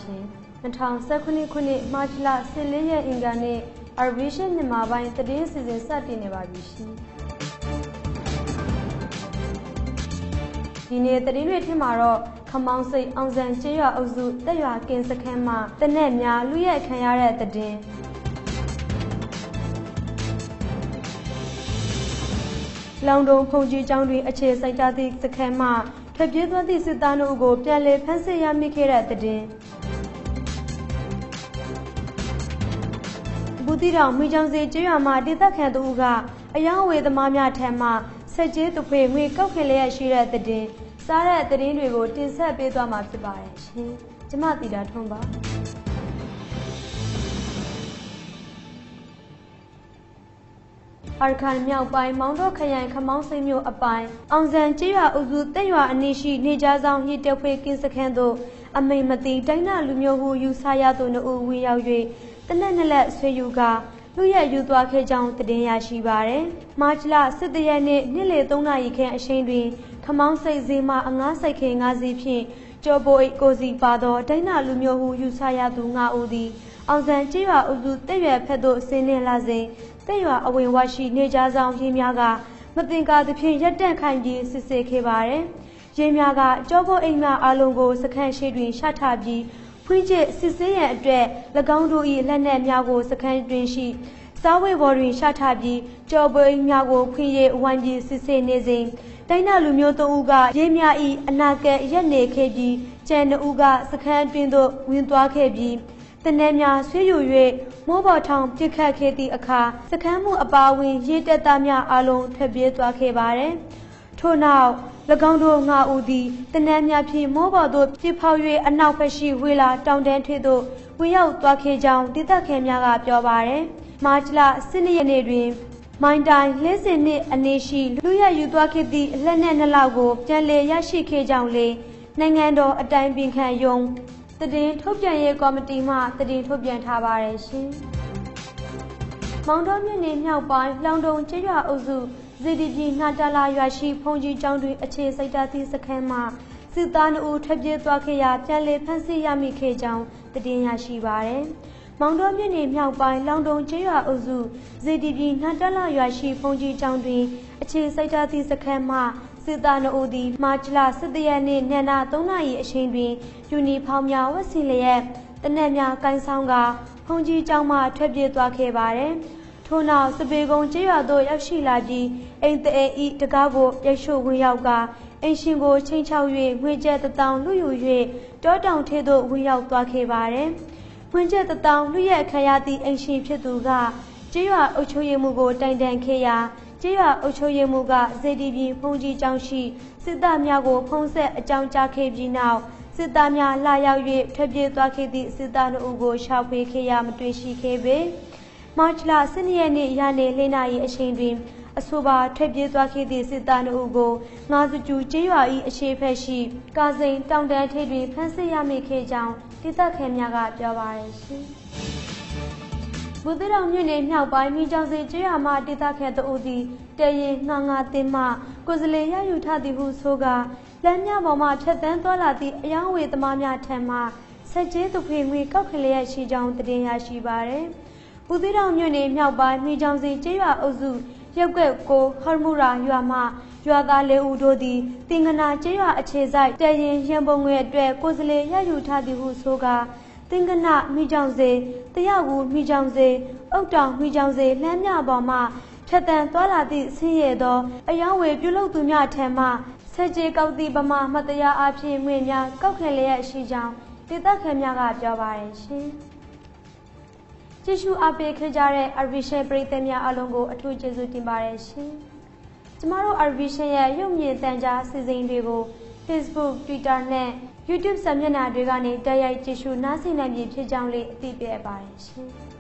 ရှင်2019 ခုနှစ်မတ်လ14ရက်အင်္ဂါနေ့ Arvision မြန်မာပိုင်းသတင်းအစီအစဉ်စတင်နေပါပြီရှင်ဒီနေ့သတင်းတွေထင်မှာတော့ခမောင်းစိတ်အောင်ဆန်းကျေးရွာအုပ်စုတက်ရွာကင်းစခန်းမှာတနက်များလူရဲခံရတဲ့သတင်းလောင်တုံဖုန်ကြီးကျောင်းတွင်အခြေစိုက်ကြသည့်စခန်းမှာထွက်ပြေးသွားသည့်စစ်သားတို့ကိုပြန်လည်ဖမ်းဆီးရမိခဲ့တဲ့သတင်းဘူးတီတောင်မိချောင်းစေကျေးရွာမှာဒေသခံတို့ကအယောင်ဝေသမားများထံမှဆက်ကျေးသူဖွေငွေကောက်ခင်လျက်ရှိတဲ့သတင်းစားတဲ့သတင်းတွေကိုတင်ဆက်ပေးသွားမှာဖြစ်ပါတယ်ရှင်။ကျမတီတာထွန်းပါအာခန်မြောက်ပိုင်းမောင်တော်ခရိုင်ခမောင်းစိတ်မြို့အပိုင်းအောင်ဆန်းကျေးရွာအုပ်စုတက်ရွာအနီးရှိနေကြားဆောင်ရည်တက်ဖွေကင်းစခန်းသို့အမိန်မသိတိုင်းနာလူမျိုးဟုယူဆရသူတို့ဝင်ရောက်၍တနက်နလက်ဆွေယူကလူရဲယူသွားခဲ့ကြောင်းသတင်းရရှိပါရယ်။မာချလ17ရက်နေ့နေ့လယ်3နာရီခန့်အချိန်တွင်ခမောင်းစိတ်ဈေးမှအငားစိတ်ခေငါးစီးဖြင့်ကြောပိုအိတ်ကိုစီပါသောတိုင်းနာလူမျိုးဟုယူဆရသူ9ဦးသည်အောင်ဆန်းကျေးရွာအုပ်စုတက်ရွယ်ဖက်သို့ဆင်းနှင်လာစဉ်တက်ရွာအဝင်ဝရှိနေကြားဆောင်ရင်းများကမတင်ကားသဖြင့်ရက်တန့်ခိုင်ပြီးစစ်ဆေးခဲ့ပါရယ်။ရင်းများကကြောပိုအိတ်များအလုံးကိုစခန်းရှိတွင်ရှထပြီးဖွင့်ကျစစ်ဆေးရန်အတွက်၎င်းတို့၏လက်နက်များကိုစခန်းတွင်ရှိစားဝေဘော်တွင်ရှထပြီးကြောပွေးများကိုဖွင့်ရဝိုင်းပြီးစစ်ဆေးနေစဉ်တိုင်းနာလူမျိုးတို့ကရေးများ၏အနာကရက်နေခဲ့ပြီးကျန်တို့ကစခန်းတွင်သို့ဝင်သွားခဲ့ပြီးတနက်များဆွေးယူ၍မိုးပေါ်ထောင်ပြစ်ခတ်ခဲ့သည့်အခါစခန်းမှုအပါဝင်ရေးတက်သားများအလုံးထွက်ပြေးသွားခဲ့ပါသည်ထို့နောက်၎င်းတို့9ဦးသည်တနက်များဖြင့်မိုးပေါ်သို့ပြစ်ဖောက်၍အနောက်ဘက်ရှိဝေလာတောင်တန်းထွေသို့ဝင်ရောက်သွားခဲ့ကြောင်းဒေသခံများကပြောပါရယ်မာချလ12ရက်နေ့တွင်မိုင်းတိုင်း40နှစ်အနေရှိလူရယူသွားခဲ့သည့်လက်နက်2လောက်ကိုပြန်လည်ရရှိခဲ့ကြောင်းလေနိုင်ငံတော်အတိုင်ပင်ခံယုံတည်ထုတ်ပြန်ရေးကော်မတီမှတည်ထုတ်ပြန်ထားပါရယ်ရှင်။မောင်တော်မြို့နယ်မြောက်ပိုင်းလောင်တုံကျေးရွာအုပ်စုဇီဒီပြည်နာတလာရွာရှိဖုန်ကြီးကျောင်းတွင်အခြေစိုက်သည့်စခန်းမှာစစ်သား2ဦးထွက်ပြေးသွားခဲ့ရာပြန်လည်ဖမ်းဆီးရမိခဲ့ကြောင်းသတင်းရရှိပါရယ်။မောင်တော်မြို့နယ်မြောက်ပိုင်းလောင်တုံကျေးရွာအုပ်စုဇီဒီပြည်နာတလာရွာရှိဖုန်ကြီးကျောင်းတွင်အခြေစိုက်သည့်စခန်းမှာစစ်သား2ဦးသည်မာချလ17ရက်နေ့ညနေ3နာရီအချိန်တွင်ယူနီဖောင်းများဝတ်ဆင်လျက်တနက်များကိုင်းဆောင်ကဖုန်ကြီးကျောင်းမှထွက်ပြေးသွားခဲ့ပါသည်။ထို့နောက်စပေကုံကျေးရွာသို့ရောက်ရှိလာပြီးအိမ်တအိမ်ဤတကားကိုရိုက်ရှို့ဝင်ရောက်ကအိမ်ရှင်ကိုချိန်ချောက်၍ငွေကျပ်1000လူယူ၍တောတောင်ထဲသို့ဝင်ရောက်သွားခဲ့ပါသည်။ငွေကျပ်1000လူရဲ့ခံရသည့်အိမ်ရှင်ဖြစ်သူကကျေးရွာအုပ်ချုပ်ရေးမှုကိုတိုင်တန်ခဲ့ရာကျေးရွာအုပ်ချုပ်ရေးမှုကဇေဒီပြည်ဖုန်ကြီးကျောင်းရှိစစ်သားများကိုဖုံးဆက်အကြောင်းကြားခဲ့ပြီးနောက်စစ်သားများလာရောက်၍ထွက်ပြေးသွားခဲ့သည့်စစ်သား2ဦးကိုရှာဖွေခဲ့ရမတွေ့ရှိခဲ့ပေမာချလ12ရက်နေ့ညနေ4နာရီအချိန်တွင်အဆိုပါထွက်ပြေးသွားခဲ့သည့်စစ်သား2ဦးကိုငါးစကျူကျေးရွာ၏အရှိဖက်ရှိကာစိန်တောင်တန်းထိပ်တွင်ဖမ်းဆီးရမိခဲ့ကြောင်းဒေသခံများကပြောပါရရှင်။ဘူးသီးတောင်မြို့နယ်မြောက်ပိုင်းမိချောင်းစေကျေးရွာမှဒေသခံ2ဦးသည်တရင်ငါတင်မှကိုယ်စလေရယူထားသည်ဟုဆိုကလမ်းမြပေါ်မှဖြတ်တန်းသွားလာသည့်အယောင်ဝေသမားများထံမှဆက်ကျေးသူဖွေငွေကောက်ခင်လျက်ရှိကြောင်းသတင်းရရှိပါရယ်။ဘူးသီးတောင်မြို့နယ်မြောက်ပိုင်းမိချောင်းစေကျေးရွာအုပ်စုရက်ကွက်ကိုဟော်မူရာရွာမှရွာသား4ဦးတို့သည်တင်ကနာကျေးရွာအခြေစိုက်တရင်ရန်ပုံငွေအတွက်ကိုယ်စလေရယူထားသည်ဟုဆိုကတင်ကနာမိချောင်းစေတရဝူမိချောင်းစေအုတ်တောင်မိချောင်းစေလမ်းမြပေါ်မှဖြတ်တန်းသွားလာသည့်ဆင်းရဲသောအယောင်ဝေပြုလုပ်သူများထံမှဆက်ကြေကောက်သည့်ပမာမတရားအဖြစ်ငွေများကောက်ခင်လျက်ရှိကြောင်းဒေသခံများကပြောပါရရှင်။ကြည့်ရှုအားပေးခဲ့ကြတဲ့ Arvision ပရိသတ်များအလုံးကိုအထူးကျေးဇူးတင်ပါတယ်ရှင်။ကျမတို့ Arvision ရဲ့ရုပ်မြင်သံကြားစီစဉ်တွေကို Facebook, Twitter နဲ့ YouTube စာမျက်နှာတွေကနေတိုက်ရိုက်ကြည့်ရှုနားဆင်နိုင်ပြီဖြစ်ကြောင်းလေးအသိပေးပါတယ်ရှင်။